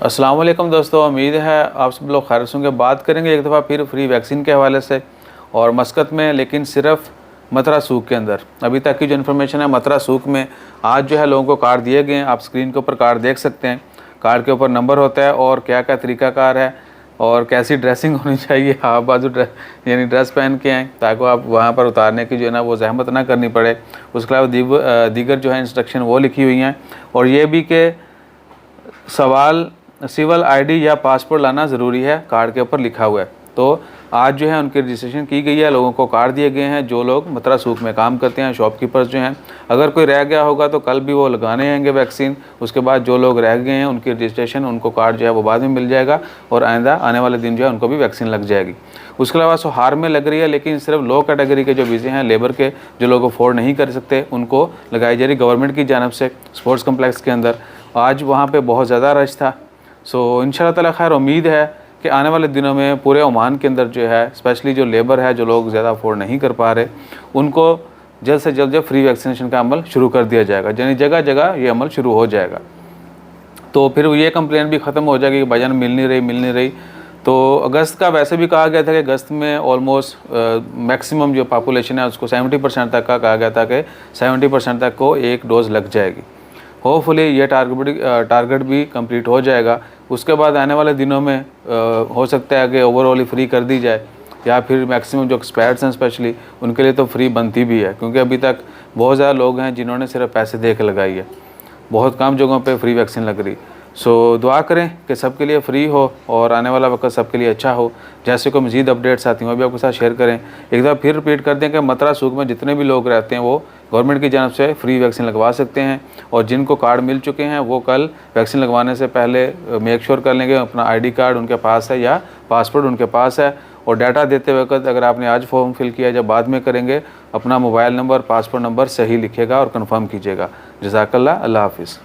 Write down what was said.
अस्सलाम वालेकुम दोस्तों, उम्मीद है आप सब लोग खैर होंगे। बात करेंगे एक दफ़ा फिर फ्री वैक्सीन के हवाले से और मस्कत में, लेकिन सिर्फ मतरा सूख के अंदर। अभी तक की जो इन्फॉर्मेशन है मतरा सूख में आज जो है लोगों को कार्ड दिए गए हैं। आप स्क्रीन के ऊपर कार्ड देख सकते हैं। कार्ड के ऊपर नंबर होता है और क्या क्या तरीक़ाकार है और कैसी ड्रेसिंग होनी चाहिए। हाफ बाजू यानी ड्रेस पहन के आएँ ताकि आप वहाँ पर उतारने की जो है ना वो ज़हमत ना करनी पड़े। उसके अलावा दीगर जो है इंस्ट्रक्शन वो लिखी हुई हैं और ये भी कि सवाल सिविल आईडी या पासपोर्ट लाना ज़रूरी है, कार्ड के ऊपर लिखा हुआ है। तो आज जो है उनकी रजिस्ट्रेशन की गई है, लोगों को कार्ड दिए गए हैं जो लोग मतरा सूख में काम करते हैं, शॉपकीपर्स जो हैं। अगर कोई रह गया होगा तो कल भी वो लगाने आएंगे वैक्सीन। उसके बाद जो लोग रह गए हैं उनकी रजिस्ट्रेशन, उनको कार्ड जो है वो बाद में मिल जाएगा और आइंदा आने वाले दिन जो है उनको भी वैक्सीन लग जाएगी। उसके अलावा सुहार में लग रही है, लेकिन सिर्फ लो कैटेगरी के जो वीज़े हैं, लेबर के, जो लोग अफोर्ड नहीं कर सकते, उनको लगाई जा रही गवर्नमेंट की जानब से स्पोर्ट्स कम्प्लेक्स के अंदर। आज वहाँ पर बहुत ज़्यादा रश था। सो इंशाल्लाह ताला खैर उम्मीद है कि आने वाले दिनों में पूरे ओमान के अंदर जो है, स्पेशली जो लेबर है, जो लोग ज़्यादा अफोर्ड नहीं कर पा रहे, उनको जल्द से जल्द फ्री वैक्सीनेशन का अमल शुरू कर दिया जाएगा। यानी जगह जगह ये अमल शुरू हो जाएगा। तो फिर ये कंप्लेंट भी ख़त्म हो जाएगी कि भाईजान मिल नहीं रही। तो अगस्त का वैसे भी कहा गया था कि अगस्त में ऑलमोस्ट मैक्सिमम जो पॉपुलेशन है उसको 70% तक का कहा गया था कि 70% तक को एक डोज़ लग जाएगी। होपफुली ये टारगेट भी कंप्लीट हो जाएगा। उसके बाद आने वाले दिनों में हो सकता है कि ओवरऑल ही फ्री कर दी जाए, या फिर मैक्सिमम जो एक्सपर्ट्स हैं स्पेशली उनके लिए तो फ्री बनती भी है, क्योंकि अभी तक बहुत ज़्यादा लोग हैं जिन्होंने सिर्फ पैसे दे के लगाई है। बहुत कम जगहों पे फ्री वैक्सीन लग रही। सो दुआ करें कि सबके लिए फ्री हो और आने वाला वक्त सबके लिए अच्छा हो। जैसे कोई मज़ीद अपडेट्स आती हैं वो भी आपके साथ शेयर करें। एक बार फिर रिपीट कर दें कि मतरा सूख में जितने भी लोग रहते हैं वो गवर्नमेंट की जानब से फ्री वैक्सीन लगवा सकते हैं, और जिनको कार्ड मिल चुके हैं वो कल वैक्सीन लगवाने से पहले मेक श्योर कर लेंगे अपना ID कार्ड उनके पास है या पासपोर्ट उनके पास है। और डाटा देते वक्त अगर आपने आज फॉर्म फिल किया, जब बाद में करेंगे अपना मोबाइल नंबर, पासपोर्ट नंबर सही लिखिएगा और कन्फर्म कीजिएगा। जज़ाकल्लाह, अल्लाह हाफ़िज़।